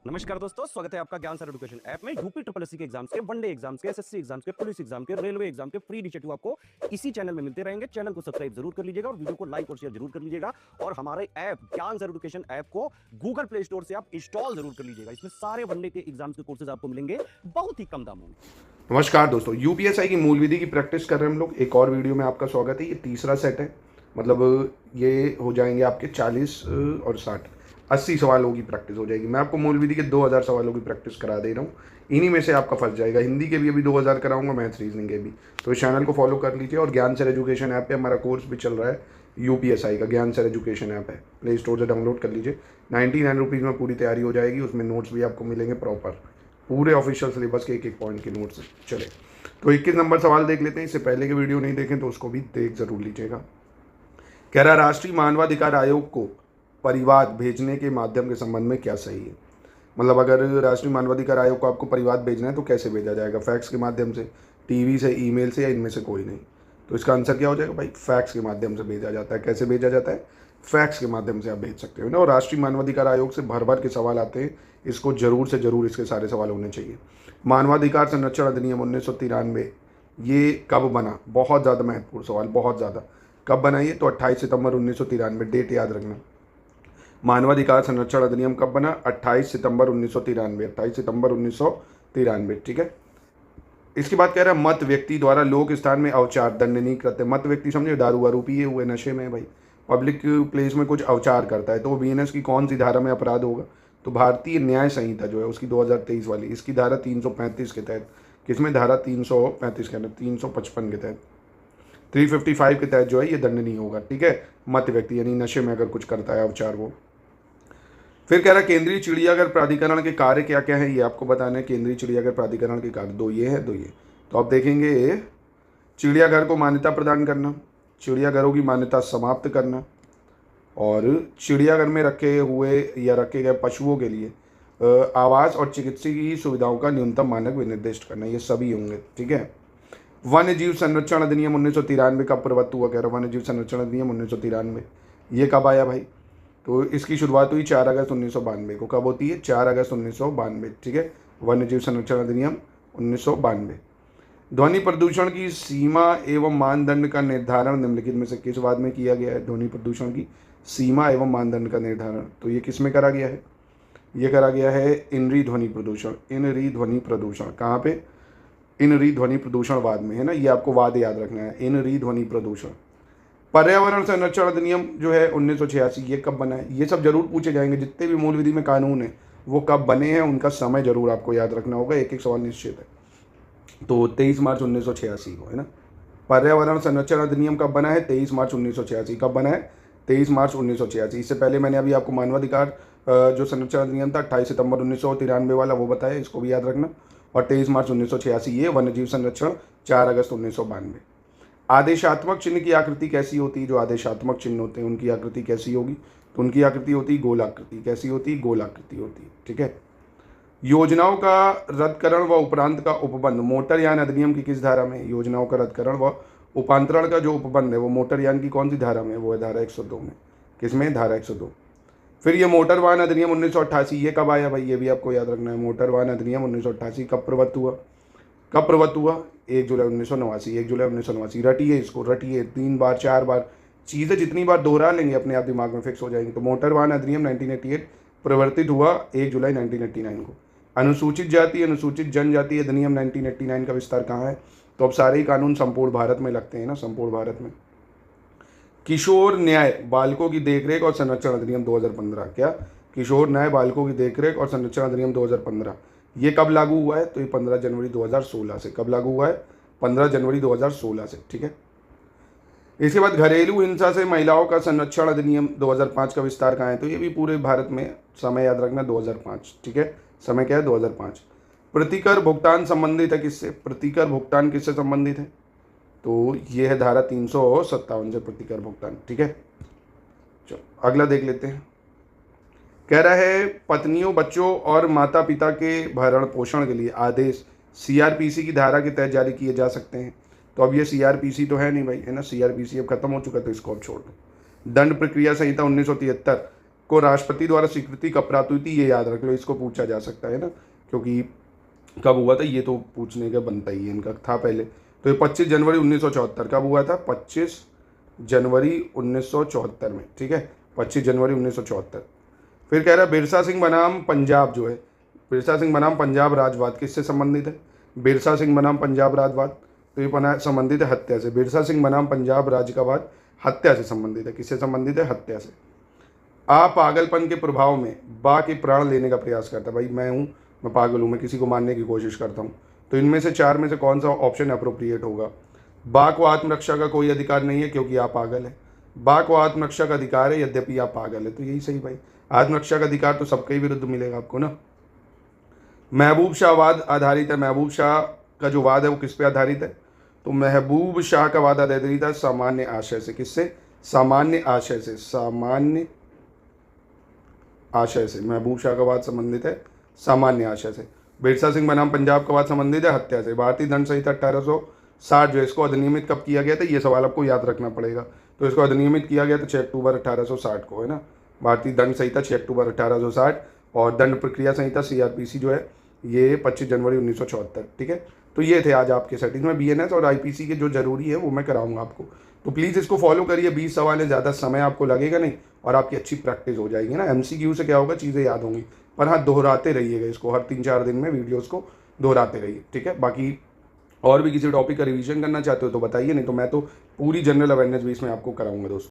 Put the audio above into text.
नमस्कार दोस्तों, स्वागत है आपका ज्ञान सर एजुकेशन ऐप में। यूपी ट्रिपल एससी के एग्जाम्स के, वनडे एग्जाम्स के, एसएससी एग्जाम्स के, पुलिस एग्जाम के, रेलवे एग्जाम के फ्री इनिशिएटिव आपको इसी चैनल में मिलते रहेंगे। चैनल को सब्सक्राइब जरूर कर लीजिएगा और वीडियो को लाइक और शेयर जरूर कर लीजिएगा। और हमारे ऐप ज्ञान सर एजुकेशन ऐप को गूगल प्ले स्टोर से आप इंस्टॉल जरूर कर लीजिएगा। इसमें सारे वनडे के एग्जाम्स के कोर्सेज आपको मिलेंगे बहुत ही कम दामों में। नमस्कार दोस्तों, यूपीएसआई की मूल विधि की प्रैक्टिस कर रहे हैं हम लोग। एक और वीडियो में आपका स्वागत है। ये तीसरा सेट है, मतलब ये हो जाएंगे आपके 40 और 60 80 सवालों की प्रैक्टिस हो जाएगी। मैं आपको मूल विधि के 2000 सवालों की प्रैक्टिस करा दे रहा हूँ। इन्हीं में से आपका फंस जाएगा। हिंदी के भी अभी 2000 कराऊंगा, मैथ्स रीजनिंग के भी। तो इस चैनल को फॉलो कर लीजिए। और ज्ञान सर एजुकेशन ऐप पे हमारा कोर्स भी चल रहा है, यूपीएसआई का ज्ञान सर एजुकेशन ऐप है। प्ले स्टोर से डाउनलोड कर लीजिए। 99 रुपीज़ में पूरी तैयारी हो जाएगी। उसमें नोट्स भी आपको मिलेंगे प्रॉपर, पूरे ऑफिशियल सिलेबस के एक एक पॉइंट के नोट्स चले। तो 21 नंबर सवाल देख लेते हैं। इससे पहले के वीडियो नहीं देखें तो उसको भी देख जरूर लीजिएगा। कह रहा, राष्ट्रीय मानवाधिकार आयोग को परिवाद भेजने के माध्यम के संबंध में क्या सही है। मतलब अगर राष्ट्रीय मानवाधिकार आयोग को आपको परिवाद भेजना है तो कैसे भेजा जाएगा? फैक्स के माध्यम से, टीवी से, ईमेल से, या इनमें से कोई नहीं? तो इसका आंसर क्या हो जाएगा भाई? फैक्स के माध्यम से भेजा जाता है। कैसे भेजा जाता है? फैक्स के माध्यम से आप भेज सकते हो ना। और राष्ट्रीय मानवाधिकार आयोग से भर भर के सवाल आते हैं। इसको जरूर से जरूर इसके सारे सवाल होने चाहिए। मानवाधिकार संरक्षण अधिनियम 1993 ये कब बना? बहुत ज़्यादा महत्वपूर्ण सवाल, बहुत ज़्यादा। कब बना ये? तो 28 सितंबर 1993। डेट याद रखना। मानवाधिकार संरक्षण अधिनियम कब बना? 28 सितंबर 1993। 28 सितंबर 1993, ठीक है। इसके बाद कह रहा है, मत व्यक्ति द्वारा लोक स्थान में अवचार दंडनीय कृत्य। मत व्यक्ति समझे, दारू वारू पिए हुए, नशे में भाई, पब्लिक प्लेस में कुछ अवचार करता है तो वो बीएनएस की कौन सी धारा में अपराध होगा? तो भारतीय न्याय संहिता जो है उसकी 2023 वाली, इसकी धारा 335 के तहत। किसमें? धारा 335 के अंदर, 355 के तहत, 355 के तहत जो है ये दंडनीय होगा, ठीक है। मत व्यक्ति यानी नशे में अगर कुछ करता है अवचार वो। फिर कह रहा है, केंद्रीय चिड़ियाघर प्राधिकरण के कार्य क्या क्या है ये आपको बताना है। केंद्रीय चिड़ियाघर प्राधिकरण के कार्य दो ये है, दो ये। तो आप देखेंगे, चिड़ियाघर को मान्यता प्रदान करना, चिड़ियाघरों की मान्यता समाप्त करना, और चिड़ियाघर में रखे हुए या रखे गए पशुओं के लिए आवास और चिकित्सीय सुविधाओं का न्यूनतम मानक विनिर्दिष्ट करना, ये सभी होंगे, ठीक है। वन्य जीव संरक्षण अधिनियम 1993 का प्रवत्त हुआ। कह रहा वन्य जीव संरक्षण अधिनियम 1993 ये कब आया भाई? तो इसकी शुरुआत हुई 4 अगस्त 1992 को। कब होती है? 4 अगस्त 1992, ठीक है। वन्य जीव संरक्षण अधिनियम 1992। ध्वनि प्रदूषण की सीमा एवं मानदंड का निर्धारण निम्नलिखित में से किस वाद में किया गया है? ध्वनि प्रदूषण की सीमा एवं मानदंड का निर्धारण तो ये किस में करा गया है? ये करा गया है इनरी ध्वनि प्रदूषण। इनरी ध्वनि प्रदूषण कहाँ पे? इनरी ध्वनि प्रदूषण वाद में, है ना। ये आपको वाद याद रखना है, इनरी ध्वनि प्रदूषण। पर्यावरण संरक्षण अधिनियम जो है 1986, ये कब बना है? ये सब जरूर पूछे जाएंगे। जितने भी मूल विधि में कानून है वो कब बने हैं, उनका समय जरूर आपको याद रखना होगा। एक एक सवाल निश्चित है। तो 23 मार्च 1986 को, है ना। पर्यावरण संरक्षण अधिनियम कब बना है? 23 मार्च 1986। कब बना है? 23 मार्च 1986। इससे पहले मैंने अभी आपको मानवाधिकार जो संरक्षण अधिनियम था 28 सितंबर 1993 वाला, वो बताया, इसको भी याद रखना। और 23 मार्च 1986 ये वन्य जीव संरक्षण 4 अगस्त 1992। आदेशात्मक चिन्ह की आकृति कैसी होती है? जो आदेशात्मक चिन्ह होते हैं उनकी आकृति कैसी होगी? तो उनकी आकृति होती है गोलाकृति। कैसी होती है? गोलाकृति होती है, ठीक है। योजनाओं का रद्दकरण व उपरांत का उपबंध मोटरयान अधिनियम की किस धारा में? योजनाओं का रद्दकरण व उपांतरण का जो उपबंध है वो मोटरयान की कौन सी धारा में? वो है धारा 102 में। किसमें? धारा 102। फिर ये मोटर वाहन अधिनियम 1988 ये कब आया भाई? ये भी आपको याद रखना है। मोटर वाहन अधिनियम 1988 कब प्रवत्त हुआ? कब प्रवत्त हुआ? 1 जुलाई 1989। 1 जुलाई 1989। रटिए इसको, रटिए 3 बार 4 बार। चीज़ें जितनी बार दोहरा लेंगे अपने आप दिमाग में फिक्स हो जाएंगी। तो मोटर वाहन अधिनियम 1988 प्रवर्तित हुआ 1 जुलाई 1989 को। अनुसूचित जाति अनुसूचित जनजाति अधिनियम 1989 का विस्तार कहाँ है? तो अब सारे ही कानून संपूर्ण भारत में लगते हैं ना, संपूर्ण भारत में। किशोर न्याय बालकों की देखरेख और संरक्षण अधिनियम 2015। क्या? किशोर न्याय बालकों की देखरेख और संरक्षण अधिनियम 2015 ये कब लागू हुआ है? तो ये 15 जनवरी 2016 से। कब लागू हुआ है? 15 जनवरी 2016 से, ठीक है। इसके बाद घरेलू हिंसा से महिलाओं का संरक्षण अधिनियम 2005 का विस्तार कहाँ है? तो ये भी पूरे भारत में। समय याद रखना 2005, ठीक है। समय क्या है? 2005। प्रतिकर भुगतान संबंधित है किससे? प्रतिकर भुगतान किससे संबंधित है? तो ये है धारा 357 से प्रतिकर भुगतान, ठीक है। चलो अगला देख लेते हैं। कह रहा है, पत्नियों, बच्चों और माता पिता के भरण पोषण के लिए आदेश सीआरपीसी की धारा के तहत जारी किए जा सकते हैं। तो अब ये सीआरपीसी तो है नहीं भाई, है ना। सीआरपीसी अब खत्म हो चुका है तो इसको अब छोड़ दो। दंड प्रक्रिया संहिता 1973 को राष्ट्रपति द्वारा स्वीकृति कब प्राप्त हुई थी, ये याद रख लो, इसको पूछा जा सकता है ना, क्योंकि कब हुआ था ये तो पूछने का बनता ही है, इनका था पहले। तो ये 25 जनवरी 1974 कब हुआ था, 25 जनवरी 1974 में, ठीक है, 25 जनवरी 1974। फिर कह रहा है बिरसा सिंह बनाम पंजाब जो है, बिरसा सिंह बनाम पंजाब राजवाद किससे संबंधित है, बिरसा सिंह बनाम पंजाब राजवाद, तो ये बना संबंधित है हत्या से। बिरसा सिंह बनाम पंजाब राज्य का वाद हत्या से संबंधित है, किससे संबंधित है, हत्या से। आप पागलपन के प्रभाव में बा के प्राण लेने का प्रयास करता है, भाई मैं हूँ, मैं पागल हूँ, मैं किसी को मारने की कोशिश करता हूँ, तो इनमें से 4 में से कौन सा ऑप्शन अप्रोप्रिएट होगा। बा को आत्मरक्षा का कोई अधिकार नहीं है क्योंकि आप पागल है, बा को आत्मरक्षा का अधिकार है यद्यपि आप पागल है, तो यही सही भाई, आत्मरक्षा का अधिकार तो सबके ही विरुद्ध मिलेगा आपको ना। महबूब शाह वाद आधारित है, महबूब शाह का जो वाद है वो किस पे आधारित है, तो महबूब शाह का वाद आधारित है सामान्य आशय से, किससे, सामान्य आशय से, सामान्य आशय से, महबूब शाह का वाद संबंधित है सामान्य आशय से। बिरसा सिंह बनाम पंजाब का वाद संबंधित है हत्या से। भारतीय दंड संहिता 1860 जो है, इसको अधिनियमित कब किया गया था, ये सवाल आपको याद रखना पड़ेगा। तो इसको अधिनियमित किया गया था 6 अक्टूबर 1860 को, है ना, भारतीय दंड संहिता 6 अक्टूबर 1860, और दंड प्रक्रिया संहिता CRPC जो है ये 25 जनवरी 1974, ठीक है। तो ये थे आज आपके सेटिंग में, BNS और IPC के जो जरूरी है वो मैं कराऊंगा आपको, तो प्लीज़ इसको फॉलो करिए। 20 सवाल है, ज़्यादा समय आपको लगेगा नहीं और आपकी अच्छी प्रैक्टिस हो जाएगी ना। MCQ से क्या होगा, चीज़ें याद होंगी, पर हाँ दोहराते रहिएगा इसको, हर 3-4 दिन में वीडियोस को दोहराते रहिए, ठीक है। बाकी और भी किसी टॉपिक का रिवीजन करना चाहते हो तो बताइए, नहीं तो मैं तो पूरी जनरल अवेयरनेस भी इसमें आपको कराऊंगा दोस्तों।